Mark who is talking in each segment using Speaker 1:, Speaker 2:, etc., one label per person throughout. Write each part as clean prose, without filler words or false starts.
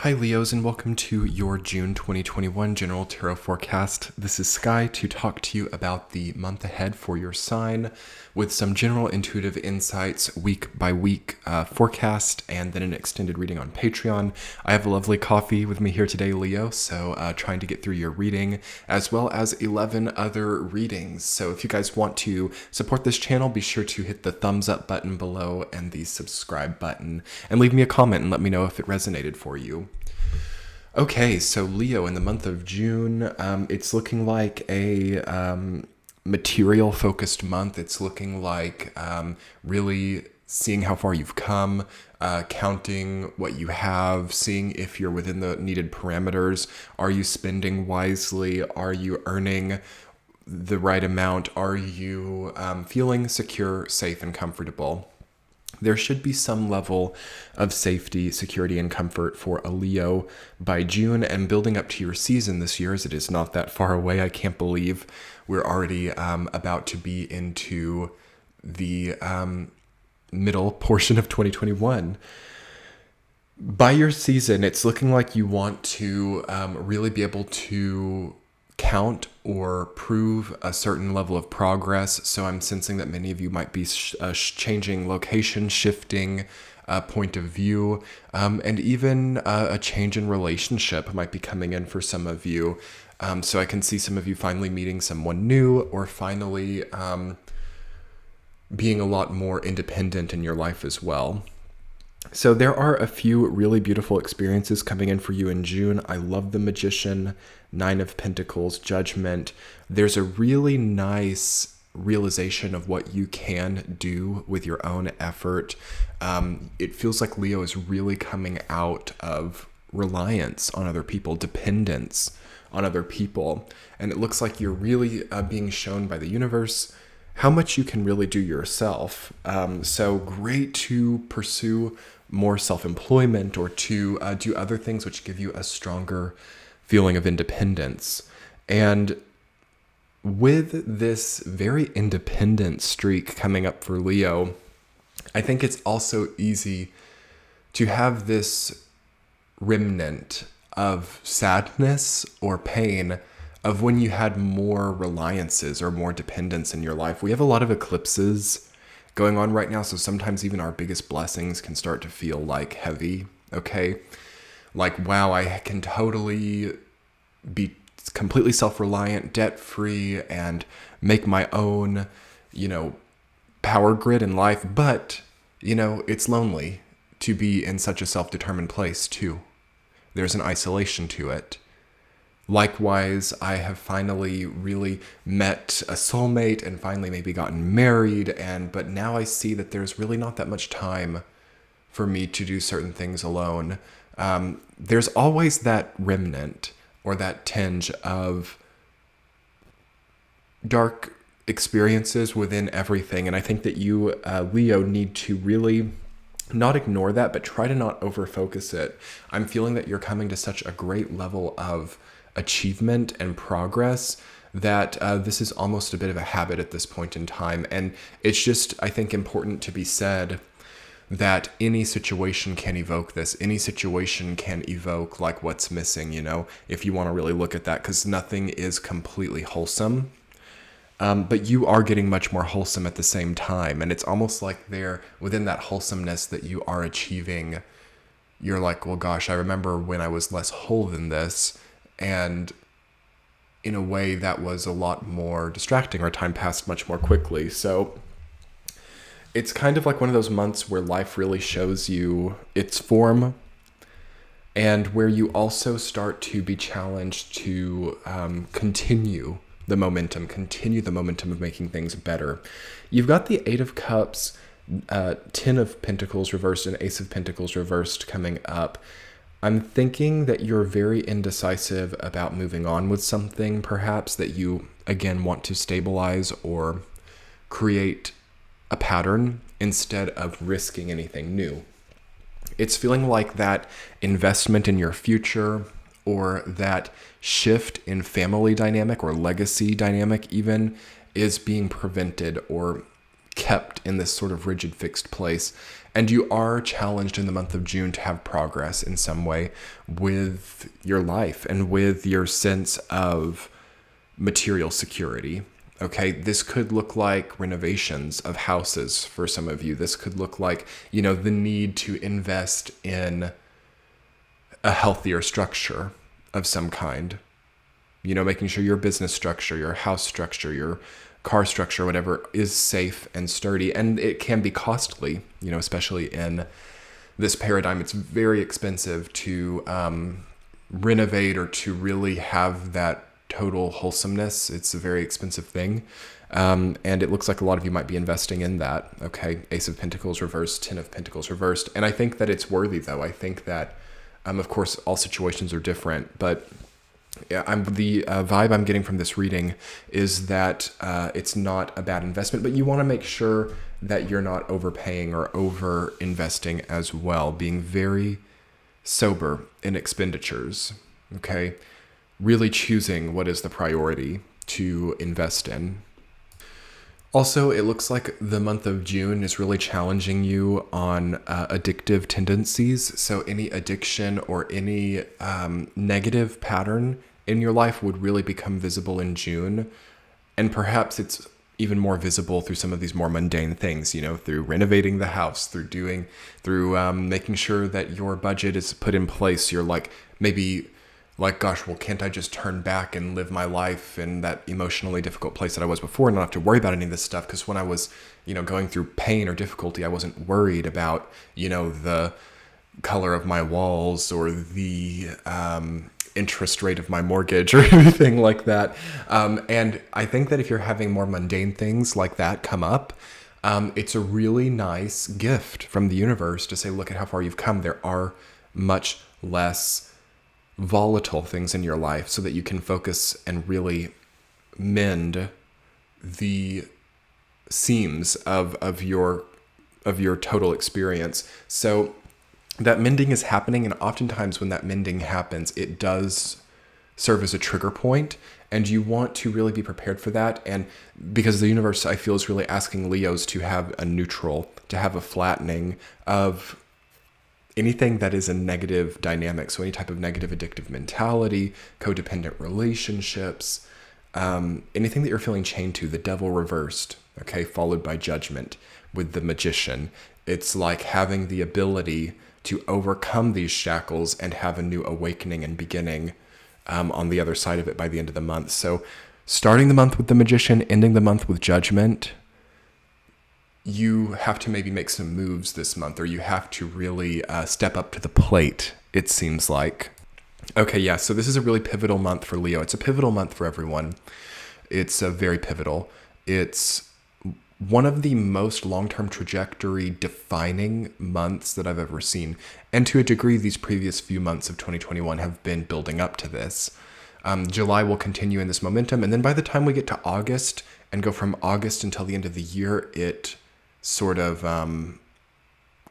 Speaker 1: Hi Leos, and welcome to your June 2021 General Tarot Forecast. This is Sky to talk to you about the month ahead for your sign with some general intuitive insights week by week forecast and then an extended reading on Patreon. I have a lovely coffee with me here today, Leo, so trying to get through your reading as well as 11 other readings. So if you guys want to support this channel, be sure to hit the thumbs up button below and the subscribe button and leave me a comment and let me know if it resonated for you. Okay, so Leo, in the month of June, it's looking like a material-focused month. It's looking like really seeing how far you've come, counting what you have, seeing if you're within the needed parameters. Are you spending wisely? Are you earning the right amount? Are you feeling secure, safe, and comfortable? There should be some level of safety, security, and comfort for a Leo by June and building up to your season this year, as it is not that far away. I can't believe we're already about to be into the middle portion of 2021. By your season, it's looking like you want to really be able to count or prove a certain level of progress. So I'm sensing that many of you might be changing location, shifting point of view, and even a change in relationship might be coming in for some of you. So I can see some of you finally meeting someone new or finally being a lot more independent in your life as well. So there are a few really beautiful experiences coming in for you in June. I love the Magician, Nine of Pentacles, Judgment. There's a really nice realization of what you can do with your own effort. It feels like Leo is really coming out of reliance on other people, dependence on other people. And it looks like you're really being shown by the universe how much you can really do yourself. So great to pursue more self-employment or to do other things which give you a stronger feeling of independence. And with this very independent streak coming up for Leo, I think it's also easy to have this remnant of sadness or pain of when you had more reliances or more dependence in your life. We have a lot of eclipses going on right now, so sometimes even our biggest blessings can start to feel like heavy, okay? Like, wow, I can totally be completely self-reliant, debt-free, and make my own, power grid in life, but, it's lonely to be in such a self-determined place too. There's an isolation to it. Likewise, I have finally really met a soulmate and finally maybe gotten married, but now I see that there's really not that much time for me to do certain things alone. There's always that remnant or that tinge of dark experiences within everything, and I think that you, Leo, need to really not ignore that, but try to not overfocus it. I'm feeling that you're coming to such a great level of achievement and progress that this is almost a bit of a habit at this point in time. And it's just, I think, important to be said that any situation can evoke this. Any situation can evoke like what's missing, if you want to really look at that, because nothing is completely wholesome. But you are getting much more wholesome at the same time. And it's almost like there, within that wholesomeness that you are achieving, you're like, well, gosh, I remember when I was less whole than this. And in a way that was a lot more distracting, or time passed much more quickly. So it's kind of like one of those months where life really shows you its form, and where you also start to be challenged to continue the momentum of making things better. You've got the Eight of Cups, 10 of Pentacles reversed, and Ace of Pentacles reversed coming up. I'm thinking that you're very indecisive about moving on with something, perhaps, that you, again, want to stabilize or create a pattern instead of risking anything new. It's feeling like that investment in your future, or that shift in family dynamic or legacy dynamic even, is being prevented or kept in this sort of rigid, fixed place. And you are challenged in the month of June to have progress in some way with your life and with your sense of material security. Okay, this could look like renovations of houses for some of you. This could look like, the need to invest in a healthier structure of some kind. Making sure your business structure, your house structure, your car structure, whatever, is safe and sturdy. And it can be costly, especially in this paradigm. It's very expensive to renovate or to really have that total wholesomeness. It's a very expensive thing. And it looks like a lot of you might be investing in that. Okay, Ace of Pentacles reversed, 10 of Pentacles reversed. And I think that it's worthy, though. I think that, of course, all situations are different, but the vibe I'm getting from this reading is that it's not a bad investment, but you want to make sure that you're not overpaying or over investing as well, being very sober in expenditures, okay? Really choosing what is the priority to invest in. Also, it looks like the month of June is really challenging you on addictive tendencies. So any addiction or any negative pattern in your life would really become visible in June. And perhaps it's even more visible through some of these more mundane things, through renovating the house, through making sure that your budget is put in place. You're maybe gosh, well, can't I just turn back and live my life in that emotionally difficult place that I was before and not have to worry about any of this stuff? Because when I was, going through pain or difficulty, I wasn't worried about, the color of my walls or the interest rate of my mortgage or anything like that. And I think that if you're having more mundane things like that come up, it's a really nice gift from the universe to say, look at how far you've come. There are much less volatile things in your life so that you can focus and really mend the seams of your total experience. So that mending is happening, and oftentimes when that mending happens, it does serve as a trigger point, and you want to really be prepared for that. And because the universe, I feel, is really asking Leos to have a neutral, to have a flattening of anything that is a negative dynamic. So any type of negative addictive mentality, codependent relationships, anything that you're feeling chained to, the devil reversed, okay, followed by judgment with the magician. It's like having the ability to overcome these shackles and have a new awakening and beginning on the other side of it by the end of the month. So starting the month with the magician, ending the month with judgment, you have to maybe make some moves this month, or you have to really step up to the plate, it seems like. Okay, yeah, so this is a really pivotal month for Leo. It's a pivotal month for everyone. It's very pivotal. It's one of the most long-term trajectory defining months that I've ever seen. And to a degree, these previous few months of 2021 have been building up to this. July will continue in this momentum. And then by the time we get to August and go from August until the end of the year, it sort of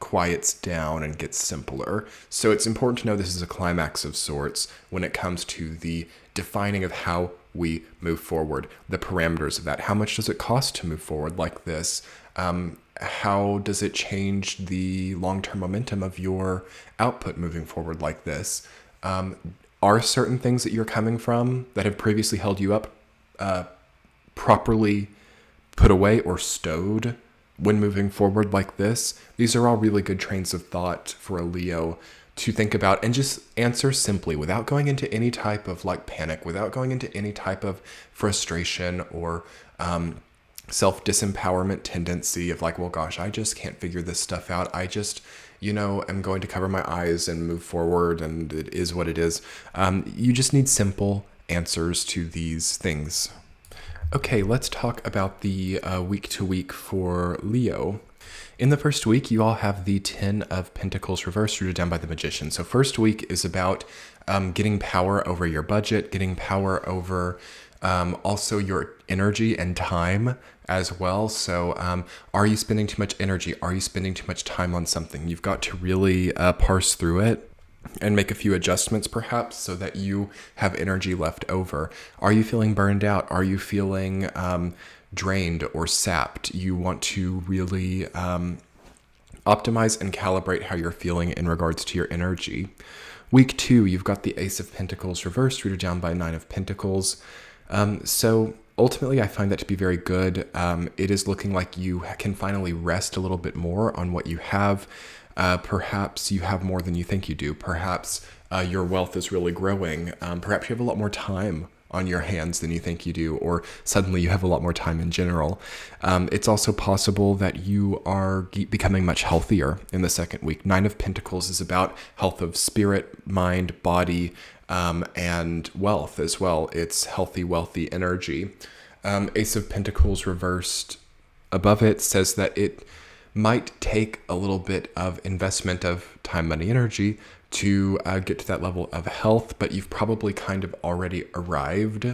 Speaker 1: quiets down and gets simpler. So it's important to know this is a climax of sorts when it comes to the defining of how we move forward, the parameters of that. How much does it cost to move forward like this? How does it change the long-term momentum of your output moving forward like this? Are certain things that you're coming from that have previously held you up properly put away or stowed when moving forward like this? These are all really good trains of thought for a Leo to think about and just answer simply without going into any type of panic, without going into any type of frustration or self-disempowerment tendency of well, gosh, I just can't figure this stuff out. I just, am going to cover my eyes and move forward, and it is what it is. You just need simple answers to these things. Okay, let's talk about the week to week for Leo. In the first week, you all have the 10 of Pentacles reversed, rooted down by the Magician. So first week is about getting power over your budget, getting power over also your energy and time as well. So are you spending too much energy? Are you spending too much time on something? You've got to really parse through it and make a few adjustments perhaps so that you have energy left over. Are you feeling burned out? Are you feeling drained or sapped? You want to really Optimize and calibrate how you're feeling in regards to your energy. Week 2, you've got the Ace of Pentacles reversed, rooted down by Nine of Pentacles. So ultimately, I find that to be very good. It is looking like you can finally rest a little bit more on what you have. Perhaps you have more than you think you do. Perhaps your wealth is really growing. Perhaps you have a lot more time on your hands than you think you do, or suddenly you have a lot more time in general. It's also possible that you are becoming much healthier in the second week. Nine of Pentacles is about health of spirit, mind, body, and wealth as well. It's healthy, wealthy energy. Ace of Pentacles reversed above it says that it might take a little bit of investment of time, money, energy to get to that level of health, but you've probably kind of already arrived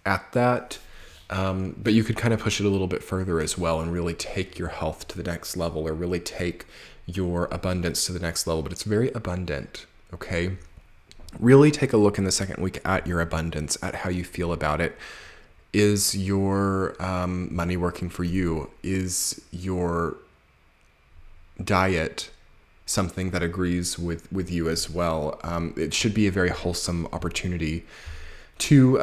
Speaker 1: at that. But you could kind of push it a little bit further as well and really take your health to the next level, or really take your abundance to the next level. But it's very abundant, okay? Really take a look in the second week at your abundance, at how you feel about it. Is your money working for you? Is your diet something that agrees with you as well? It should be a very wholesome opportunity to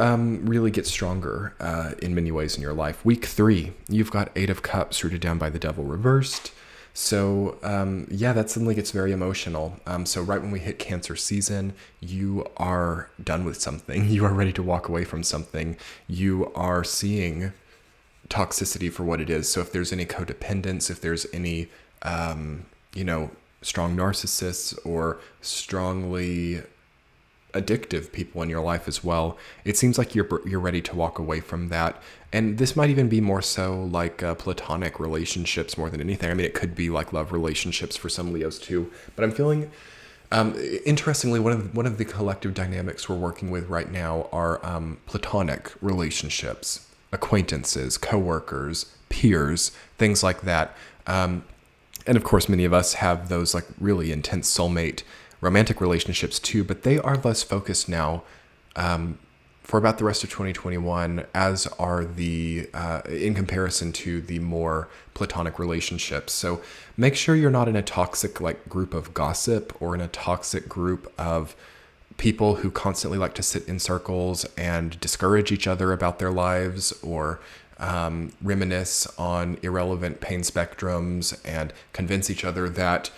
Speaker 1: really get stronger in many ways in your life. Week 3, you've got Eight of Cups rooted down by the Devil reversed. So that suddenly gets very emotional. So right when we hit Cancer season, you are done with something. You are ready to walk away from something. You are seeing toxicity for what it is. So if there's any codependence, if there's any, strong narcissists or strongly addictive people in your life as well, it seems like you're ready to walk away from that. And this might even be more so like platonic relationships more than anything. I mean, it could be like love relationships for some Leos too. But I'm feeling, interestingly, one of the collective dynamics we're working with right now are platonic relationships, acquaintances, coworkers, peers, things like that. And of course, many of us have those like really intense soulmate romantic relationships too, but they are less focused now for about the rest of 2021, as are the, in comparison to the more platonic relationships. So make sure you're not in a toxic like group of gossip, or in a toxic group of people who constantly like to sit in circles and discourage each other about their lives, or reminisce on irrelevant pain spectrums and convince each other that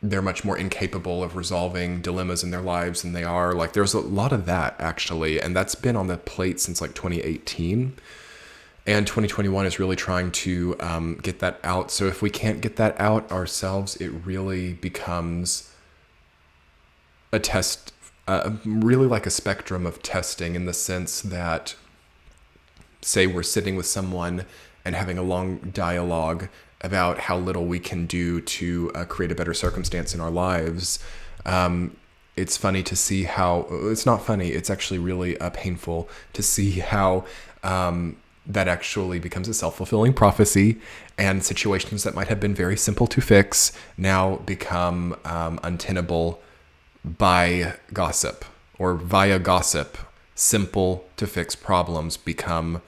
Speaker 1: they're much more incapable of resolving dilemmas in their lives than they are. Like, there's a lot of that actually, and that's been on the plate since like 2018. And 2021 is really trying to get that out. So if we can't get that out ourselves, it really becomes a test, really like a spectrum of testing, in the sense that, say we're sitting with someone and having a long dialogue about how little we can do to create a better circumstance in our lives. It's funny to see how, it's not funny, it's actually really painful to see how that actually becomes a self-fulfilling prophecy, and situations that might have been very simple to fix now become untenable by gossip, or via gossip. Simple to fix problems become,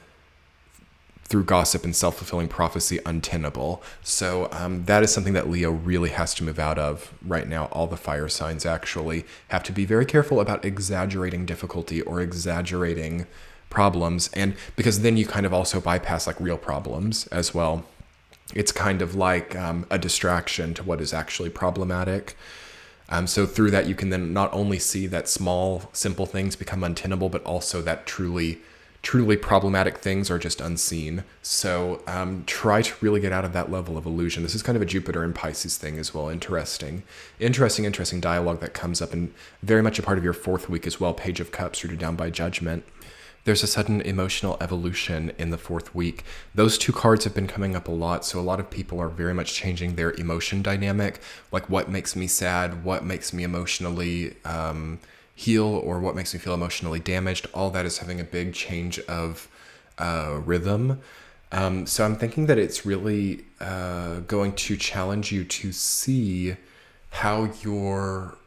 Speaker 1: through gossip and self-fulfilling prophecy, untenable. So that is something that Leo really has to move out of right now. All the fire signs actually have to be very careful about exaggerating difficulty or exaggerating problems, and because then you kind of also bypass like real problems as well. It's kind of like a distraction to what is actually problematic. So through that, you can then not only see that small, simple things become untenable, but also that truly problematic things are just unseen. So try to really get out of that level of illusion. This is kind of a Jupiter and Pisces thing as well. Interesting dialogue that comes up, and very much a part of your fourth week as well. Page of Cups rooted down by Judgment. There's a sudden emotional evolution in the fourth week. Those two cards have been coming up a lot, so a lot of people are very much changing their emotion dynamic, like what makes me sad, what makes me emotionally heal, or what makes me feel emotionally damaged. All that is having a big change of rhythm. So I'm thinking that it's really going to challenge you to see how your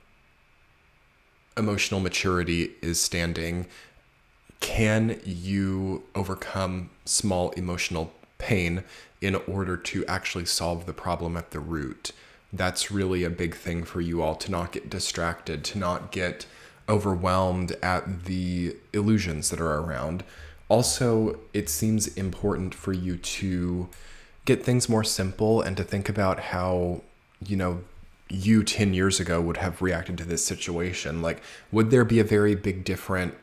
Speaker 1: emotional maturity is standing. Can you overcome small emotional pain in order to actually solve the problem at the root. That's really a big thing for you all, to not get distracted, to not get overwhelmed at the illusions that are around. Also, it seems important for you to get things more simple and to think about how, you 10 years ago would have reacted to this situation. Like, would there be a very big different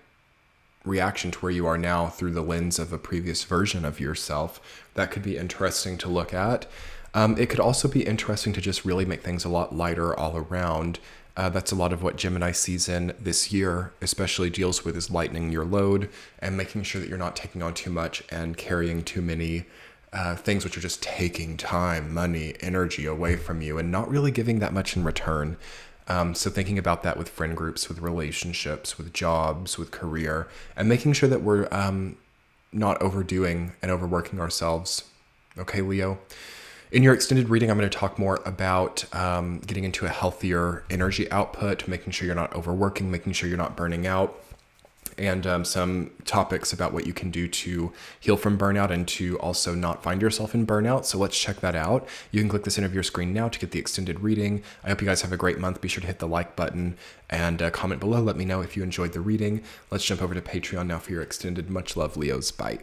Speaker 1: reaction to where you are now through the lens of a previous version of yourself? That could be interesting to look at. It could also be interesting to just really make things a lot lighter all around. That's a lot of what Gemini season this year especially deals with, is lightening your load and making sure that you're not taking on too much and carrying too many things which are just taking time, money, energy away from you and not really giving that much in return. So thinking about that with friend groups, with relationships, with jobs, with career, and making sure that we're not overdoing and overworking ourselves. Okay, Leo? In your extended reading, I'm going to talk more about getting into a healthier energy output, making sure you're not overworking, making sure you're not burning out, and some topics about what you can do to heal from burnout and to also not find yourself in burnout. So let's check that out. You can click the center of your screen now to get the extended reading. I hope you guys have a great month. Be sure to hit the like button and comment below. Let me know if you enjoyed the reading. Let's jump over to Patreon now for your extended. Much love, Leos. Bye.